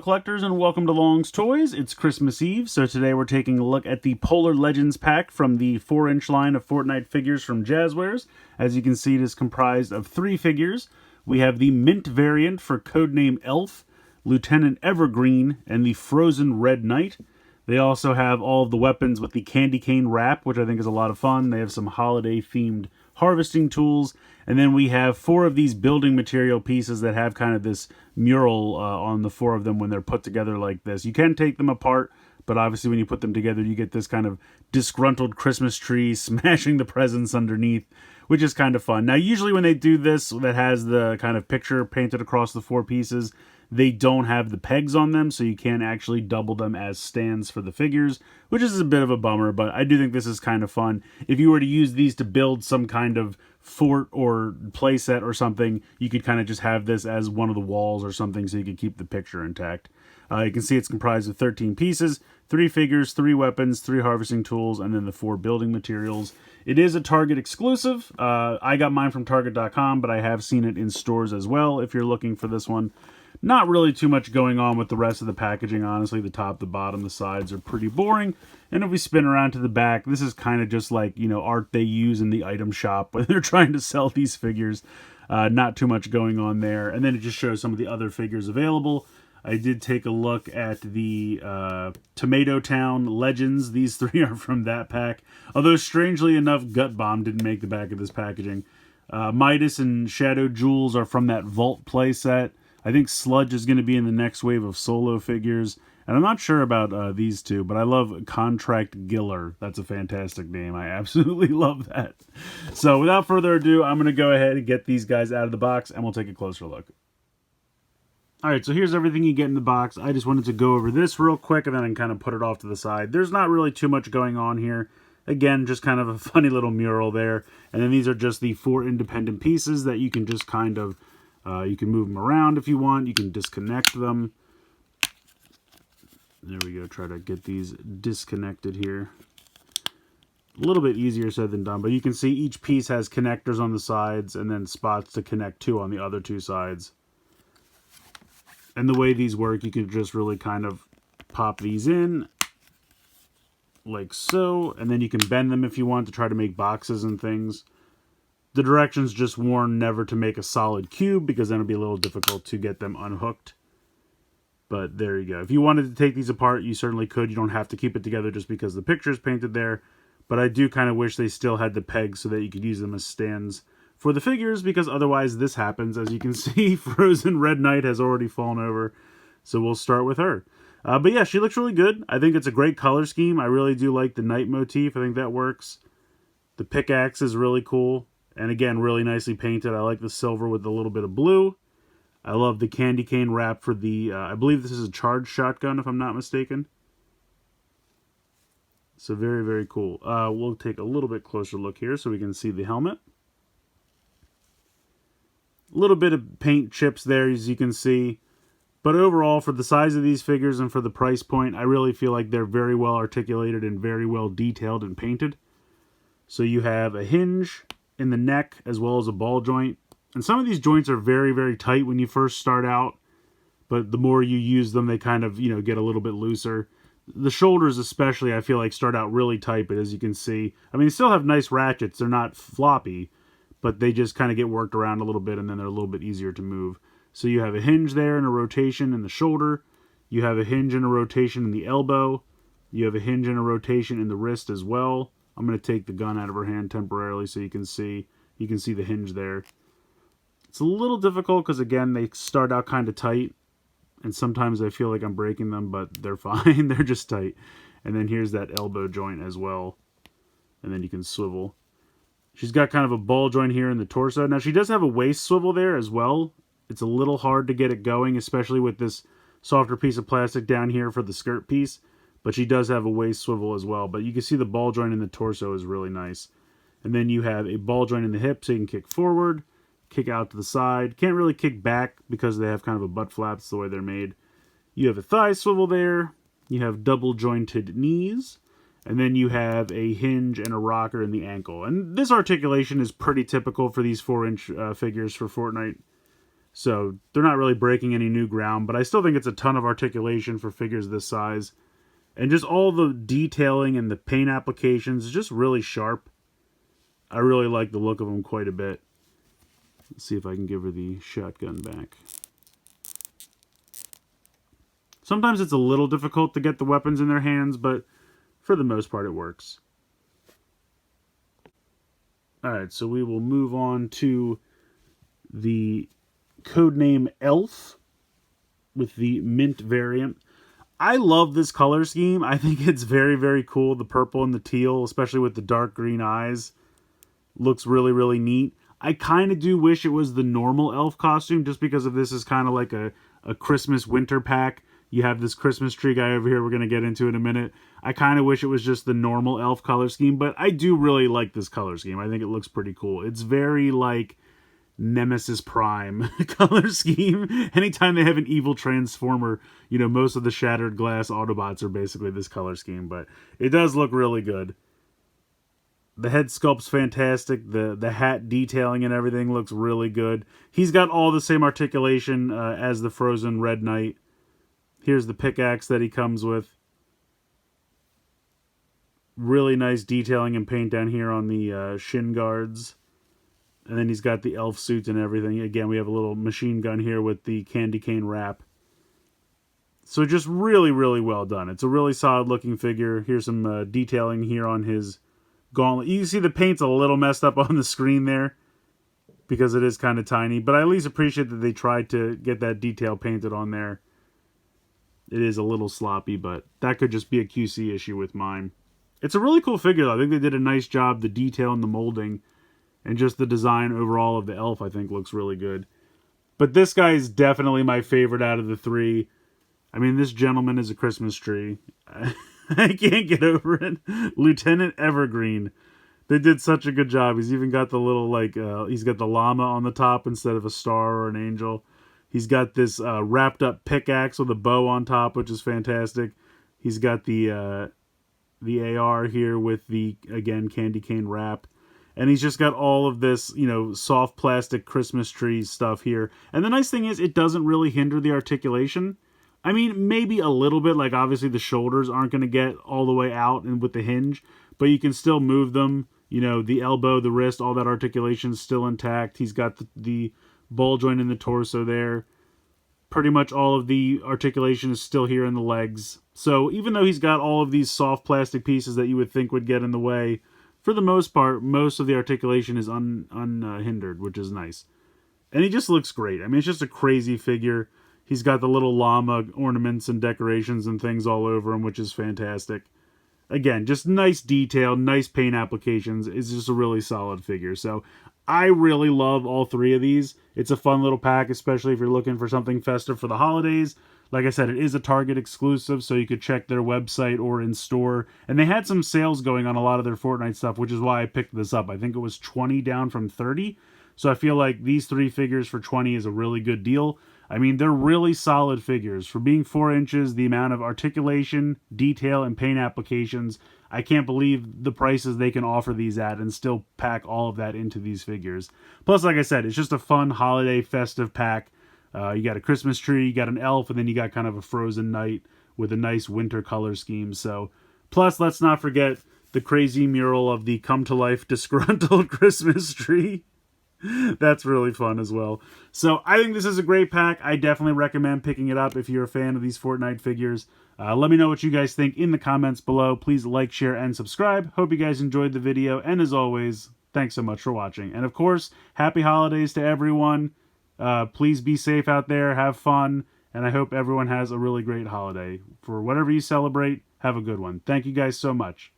fellow collectors, and welcome to Long's Toys. It's Christmas Eve, so today we're taking a look at the Polar Legends pack from the 4-inch line of Fortnite figures from Jazzwares. As you can see, it is comprised of 3 figures. We have the Mint variant for codename e.l.f., Lieutenant Evergreen, and the Frozen Red Knight. They also have all of the weapons with the candy cane wrap, which I think is a lot of fun. They have some holiday-themed harvesting tools. And then we have 4 of these building material pieces that have kind of this mural on the 4 of them when they're put together like this. You can take them apart, but obviously when you put them together, you get this kind of disgruntled Christmas tree smashing the presents underneath, which is kind of fun. Now, usually when they do this, that has the kind of picture painted across the 4 pieces, they don't have the pegs on them, so you can't actually double them as stands for the figures, which is a bit of a bummer, but I do think this is kind of fun. If you were to use these to build some kind of fort or playset or something, you could kind of just have this as one of the walls or something so you could keep the picture intact. You can see it's comprised of 13 pieces, 3 figures, 3 weapons, 3 harvesting tools, and then the 4 building materials. It is a Target exclusive. I got mine from Target.com, but I have seen it in stores as well if you're looking for this one. Not really too much going on with the rest of the packaging, honestly. The top, the bottom, the sides are pretty boring. And if we spin around to the back, this is kind of just like, you know, art they use in the item shop when they're trying to sell these figures. Not too much going on there. And then it just shows some of the other figures available. I did take a look at the Tomato Town Legends. These 3 are from that pack. Although, strangely enough, Gut Bomb didn't make the back of this packaging. Midas and Shadow Jewels are from that Vault playset. I think Sludge is going to be in the next wave of solo figures. And I'm not sure about these 2, but I love Contract Giller. That's a fantastic name. I absolutely love that. So without further ado, I'm going to go ahead and get these guys out of the box, and we'll take a closer look. Alright, so here's everything you get in the box. I just wanted to go over this real quick, and then I can kind of put it off to the side. There's not really too much going on here. Again, just kind of a funny little mural there. And then these are just the 4 independent pieces that you can just kind of... you can move them around if you want. You can disconnect them. There we go. Try to get these disconnected here. A little bit easier said than done, but you can see each piece has connectors on the sides and then spots to connect to on the other 2 sides. And the way these work, you can just really kind of pop these in like so, and then you can bend them if you want to try to make boxes and things. The directions just warn never to make a solid cube because then it'll be a little difficult to get them unhooked. But there you go. If you wanted to take these apart, you certainly could. You don't have to keep it together just because the picture is painted there. But I do kind of wish they still had the pegs so that you could use them as stands for the figures, because otherwise this happens. As you can see, Frozen Red Knight has already fallen over. So we'll start with her. But yeah, she looks really good. I think it's a great color scheme. I really do like the knight motif. I think that works. The pickaxe is really cool. And again, really nicely painted. I like the silver with a little bit of blue. I love the candy cane wrap for the, I believe this is a charged shotgun, if I'm not mistaken. So very, very cool. We'll take a little bit closer look here so we can see the helmet. A little bit of paint chips there, as you can see. But overall, for the size of these figures and for the price point, I really feel like they're very well articulated and very well detailed and painted. So you have a hinge in the neck as well as a ball joint. And some of these joints are very, very tight when you first start out, but the more you use them, they kind of, you know, get a little bit looser. The shoulders especially, I feel like, start out really tight, but as you can see, I mean, they still have nice ratchets. They're not floppy, but they just kind of get worked around a little bit, and then they're a little bit easier to move. So you have a hinge there and a rotation in the shoulder. You have a hinge and a rotation in the elbow. You have a hinge and a rotation in the wrist as well. I'm going to take the gun out of her hand temporarily so you can see the hinge there. It's a little difficult because, again, they start out kind of tight, and sometimes I feel like I'm breaking them, but they're fine. They're just tight. And then here's that elbow joint as well, and then you can swivel. She's got kind of a ball joint here in the torso. Now, she does have a waist swivel there as well. It's a little hard to get it going, especially with this softer piece of plastic down here for the skirt piece, but she does have a waist swivel as well. But you can see the ball joint in the torso is really nice. And then you have a ball joint in the hip so you can kick forward, kick out to the side. Can't really kick back because they have kind of a butt flap. It's the way they're made. You have a thigh swivel there. You have double jointed knees. And then you have a hinge and a rocker in the ankle. And this articulation is pretty typical for these 4-inch figures for Fortnite. So they're not really breaking any new ground, but I still think it's a ton of articulation for figures this size. And just all the detailing and the paint applications is just really sharp. I really like the look of them quite a bit. Let's see if I can give her the shotgun back. Sometimes it's a little difficult to get the weapons in their hands, but for the most part it works. Alright, so we will move on to the codename e.l.f. with the mint variant. I love this color scheme. I think it's very, very cool. The purple and the teal, especially with the dark green eyes, looks really, really neat. I kind of do wish it was the normal e.l.f. costume, just because of this is kind of like a Christmas winter pack. You have this Christmas tree guy over here we're going to get into in a minute. I kind of wish it was just the normal e.l.f. color scheme, but I do really like this color scheme. I think it looks pretty cool. It's very like Nemesis Prime color scheme. Anytime they have an evil transformer, you know, most of the Shattered Glass Autobots are basically this color scheme, but it does look really good. The head sculpt's fantastic. The hat detailing and everything looks really good. He's got all the same articulation as the Frozen Red Knight. Here's the pickaxe that he comes with. Really nice detailing and paint down here on the shin guards. And then he's got the e.l.f. suits and everything. Again, we have a little machine gun here with the candy cane wrap. So just really, really well done. It's a really solid looking figure. Here's some detailing here on his gauntlet. You can see the paint's a little messed up on the screen there because it is kind of tiny. But I at least appreciate that they tried to get that detail painted on there. It is a little sloppy, but that could just be a QC issue with mine. It's a really cool figure, though. I think they did a nice job. The detail and the molding and just the design overall of the e.l.f. I think looks really good. But this guy is definitely my favorite out of the three. I mean, this gentleman is a Christmas tree. I can't get over it. Lieutenant Evergreen. They did such a good job. He's even got the little, like, he's got the llama on the top instead of a star or an angel. He's got this wrapped up pickaxe with a bow on top, which is fantastic. He's got the AR here with the, again, candy cane wrap. And he's just got all of this, you know, soft plastic Christmas tree stuff here. And the nice thing is it doesn't really hinder the articulation. I mean, maybe a little bit. Like, obviously, the shoulders aren't going to get all the way out and with the hinge. But you can still move them. You know, the elbow, the wrist, all that articulation is still intact. He's got the ball joint in the torso there. Pretty much all of the articulation is still here in the legs. So even though he's got all of these soft plastic pieces that you would think would get in the way, for the most part, most of the articulation is unhindered, which is nice. And he just looks great. I mean, it's just a crazy figure. He's got the little llama ornaments and decorations and things all over him, which is fantastic. Again, just nice detail, nice paint applications. It's just a really solid figure. So I really love all three of these. It's a fun little pack, especially if you're looking for something festive for the holidays. Like I said, it is a Target exclusive, so you could check their website or in store. And they had some sales going on a lot of their Fortnite stuff, which is why I picked this up. I think it was 20 down from 30. So I feel like these three figures for 20 is a really good deal. I mean, they're really solid figures. For being 4 inches, the amount of articulation, detail, and paint applications, I can't believe the prices they can offer these at and still pack all of that into these figures. Plus, like I said, it's just a fun holiday festive pack. You got a Christmas tree, you got an elf, and then you got kind of a frozen night with a nice winter color scheme. So, plus, let's not forget the crazy mural of the come-to-life disgruntled Christmas tree. That's really fun as well. So I think this is a great pack. I definitely recommend picking it up if you're a fan of these Fortnite figures. Let me know what you guys think in the comments below. Please like, share, and subscribe. Hope you guys enjoyed the video. And as always, thanks so much for watching. And of course, happy holidays to everyone. Please be safe out there. Have fun. And I hope everyone has a really great holiday. For whatever you celebrate, have a good one. Thank you guys so much.